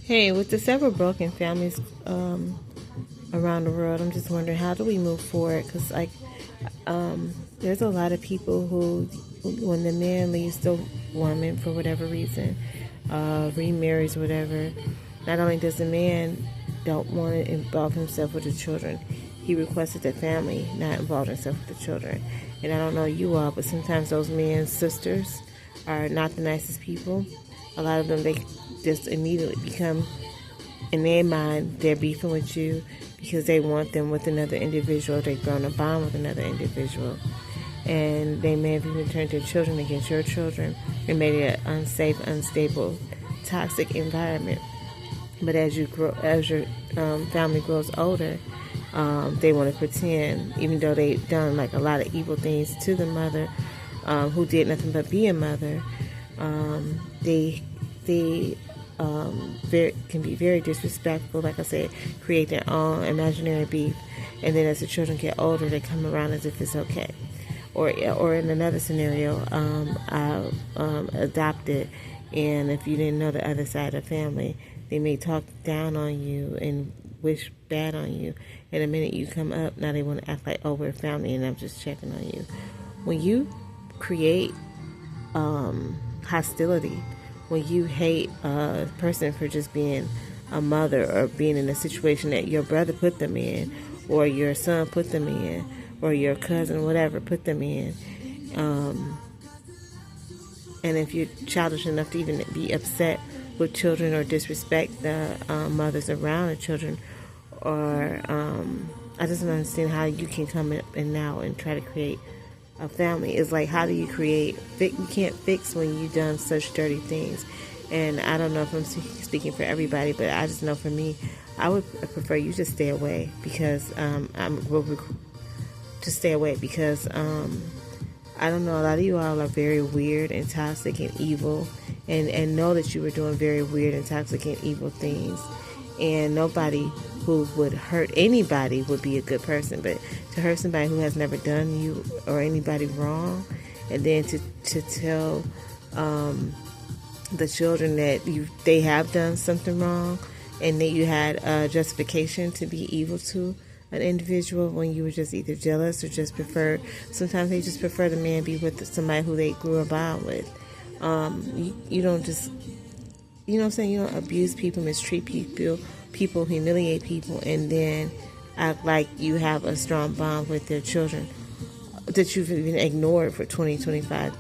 Hey, with the several broken families around the world, I'm just wondering how do we move forward? Because there's a lot of people who, when the man leaves the woman for whatever reason, remarries, whatever, not only does the man don't want to involve himself with the children, he requested the family not involve himself with the children. And I don't know you all, but sometimes those men's sisters are not the nicest people. A lot of them, they just immediately become, in their mind, they're beefing with you because they want them with another individual. They've grown a bond with another individual. And they may have even turned their children against your children and made it an unsafe, unstable, toxic environment. But as you grow, as your family grows older, they want to pretend, even though they've done like a lot of evil things to the mother, who did nothing but be a mother. They can be very disrespectful. Like I said, create their own imaginary beef, and then as the children get older, they come around as if it's okay. Or in another scenario, I adopted, and if you didn't know the other side of the family, they may talk down on you and wish bad on you. And the minute you come up, now they want to act like, oh, we're family, and I'm just checking on you. When you create hostility, when you hate a person for just being a mother or being in a situation that your brother put them in, or your son put them in, or your cousin, whatever, put them in, and if you're childish enough to even be upset with children or disrespect the mothers around the children, or I just don't understand how you can come in now and try to create a family. It's like, how do you create? You can't fix when you've done such dirty things. And I don't know if I'm speaking for everybody, but I just know for me, I would prefer you just stay away because just stay away because I don't know, a lot of you all are very weird and toxic and evil, and know that you were doing very weird and toxic and evil things, and nobody who would hurt anybody would be a good person. But to hurt somebody who has never done you or anybody wrong, and then to tell the children that they have done something wrong, and that you had justification to be evil to an individual when you were just either jealous or just prefer. Sometimes they just prefer the man be with somebody who they grew a bond with. You don't just, you know what I'm saying, you don't abuse people, mistreat people, humiliate people, and then act like you have a strong bond with their children that you've even ignored for 20, 25,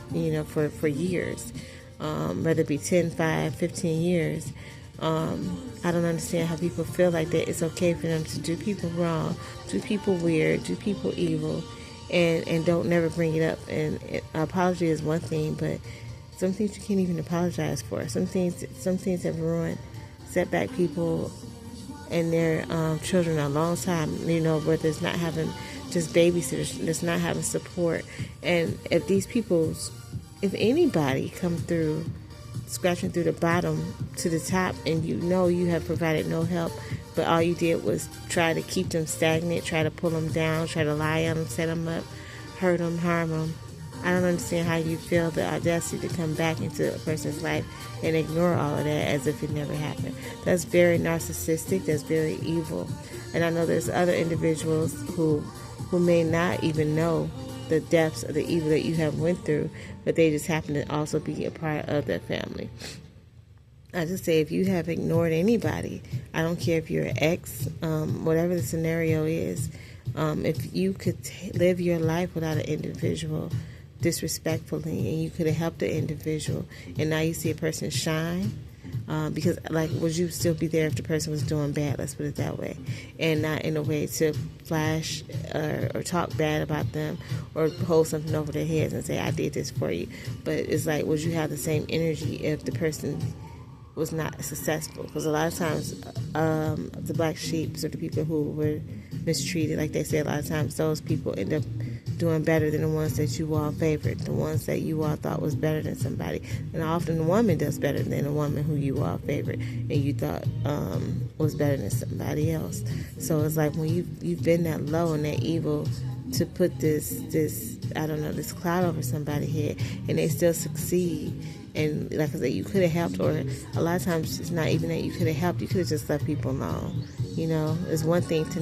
for years, whether it be 10, 5, 15 years. I don't understand how people feel like that. It's okay for them to do people wrong, do people weird, do people evil, and don't never bring it up. And apology is one thing, but some things you can't even apologize for. Some things have ruined, set back people and their children a long time. Whether it's not having just babysitters, it's not having support. And if anybody come through, scratching through the bottom to the top, and you have provided no help, but all you did was try to keep them stagnant, try to pull them down, try to lie on them, set them up, hurt them, harm them. I don't understand how you feel the audacity to come back into a person's life and ignore all of that as if it never happened. That's very narcissistic. That's very evil. And I know there's other individuals who may not even know the depths of the evil that you have went through, but they just happen to also be a part of that family. I just say, if you have ignored anybody, I don't care if you're an ex, whatever the scenario is, if you could live your life without an individual disrespectfully, and you could have helped the individual, and now you see a person shine, because would you still be there if the person was doing bad? Let's put it that way, and not in a way to flash or talk bad about them or hold something over their heads and say, I did this for you. But it's like, would you have the same energy if the person was not successful? Because a lot of times the black sheep, or the people who were mistreated, like they say, a lot of times those people end up doing better than the ones that you all favored, the ones that you all thought was better than somebody. And often the woman does better than a woman who you all favored and you thought was better than somebody else. So it's like, when you've been that low and that evil to put this cloud over somebody's head, and they still succeed, And like I said, you could have helped, or a lot of times it's not even that you could have helped. You could have just left people alone. You know, it's one thing to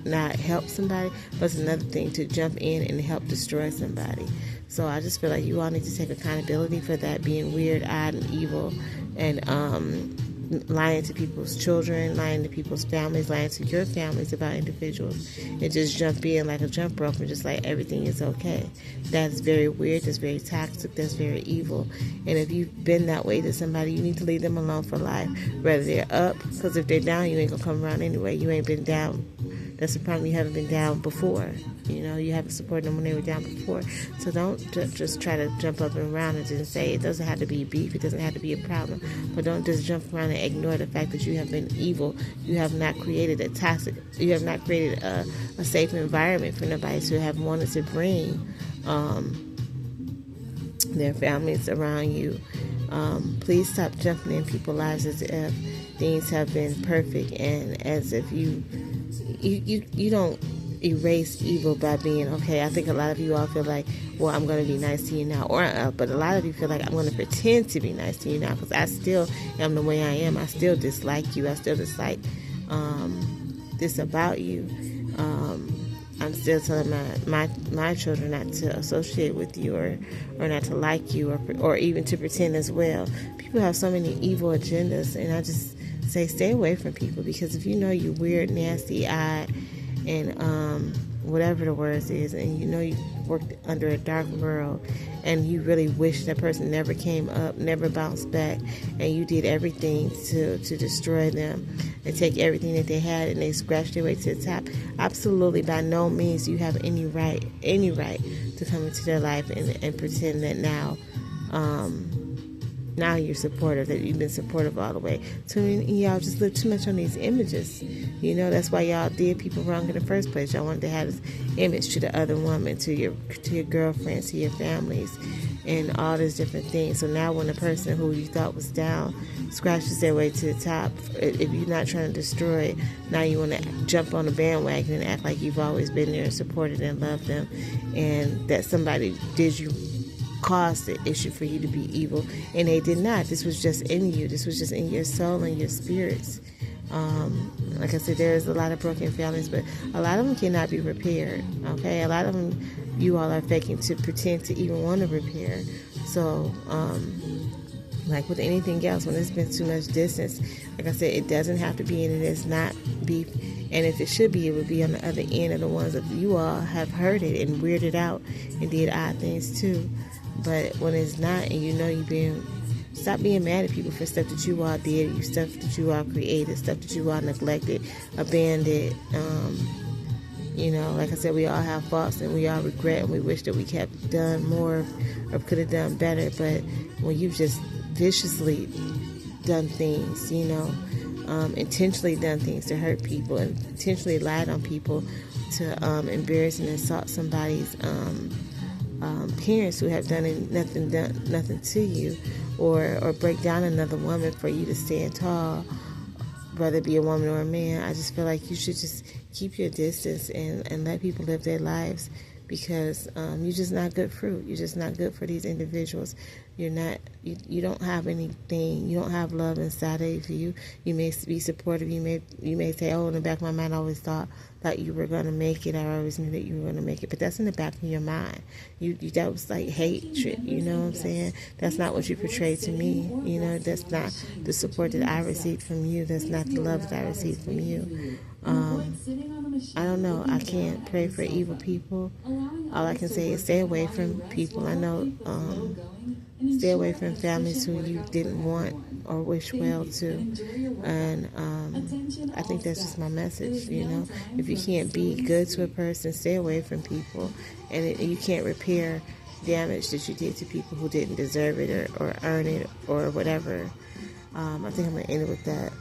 not help somebody, but it's another thing to jump in and help destroy somebody. So I just feel like you all need to take accountability for that, being weird, odd, and evil, and lying to people's children, lying to people's families, lying to your families about individuals, and just jump in like a jump rope and just like everything is okay. That's very weird, that's very toxic, that's very evil. And if you've been that way to somebody, you need to leave them alone for life, whether they're up, because if they're down, you ain't gonna come around anyway. You ain't been down. That's the problem. You haven't been down before. You know, you haven't supported them when they were down before. So don't just try to jump up and around and just say it doesn't have to be beef. It doesn't have to be a problem. But don't just jump around and ignore the fact that you have been evil. You have not created a toxic. You have not created a safe environment for nobody to have wanted to bring their families around you. Please stop jumping in people's lives as if things have been perfect and as if you don't erase evil by being okay. I think a lot of you all feel like, well, I'm going to be nice to you now, but a lot of you feel like I'm going to pretend to be nice to you now because I still am the way I am. I still dislike you. I still dislike this about you. I'm still telling my children not to associate with you or not to like you or even to pretend as well. People have so many evil agendas, and I just say stay away from people, because if you know you're weird, nasty, odd, and whatever the words is, and you know you worked under a dark world, and you really wish that person never came up, never bounced back, and you did everything to destroy them and take everything that they had, and they scratched their way to the top, absolutely by no means do you have any right to come into their life and pretend that now you're supportive, that you've been supportive all the way. Too many y'all just live too much on these images. You know, that's why y'all did people wrong in the first place. Y'all wanted to have this image to the other woman, to your girlfriends, to your families, and all these different things. So now when the person who you thought was down scratches their way to the top, if you're not trying to destroy it, now you want to jump on the bandwagon and act like you've always been there and supported and loved them, and that somebody did you caused the issue for you to be evil, and they did not. This was just in you. This was just in your soul and your spirits. Like I said, there's a lot of broken families, but a lot of them cannot be repaired. Okay, a lot of them you all are faking to pretend to even want to repair. So like with anything else, when there's been too much distance, like I said, it doesn't have to be, and it is not beef. And if it should be, it would be on the other end of the ones that you all have hurt it and weirded out and did odd things too. But when it's not, and you know stop being mad at people for stuff that you all did, stuff that you all created, stuff that you all neglected, abandoned. You know, like I said, we all have faults and we all regret and we wish that we could have done more or could have done better. But when you've just viciously done things, you know, intentionally done things to hurt people and intentionally lied on people to embarrass and assault somebody's parents who have done nothing to you, or break down another woman for you to stand tall, whether it be a woman or a man. I just feel like you should just keep your distance and let people live their lives, because you're just not good fruit. You're just not good for these individuals. You're not. You don't have anything. You don't have love inside of you. You may be supportive. You may say, "Oh, in the back of my mind, I always thought that you were going to make it. I always knew that you were going to make it." But that's in the back of your mind. That was like hatred. You know what I'm saying? That's not what you portrayed to me. You know, that's not the support that I received from you. That's not the love that I received from you. I don't know. I can't pray for evil people. All I can say is stay away from people. I know, stay away from families who you didn't want or wish well to. And I think that's just my message, you know. If you can't be good to a person, stay away from people. And you can't repair damage that you did to people who didn't deserve it or earn it or whatever. I think I'm going to end it with that.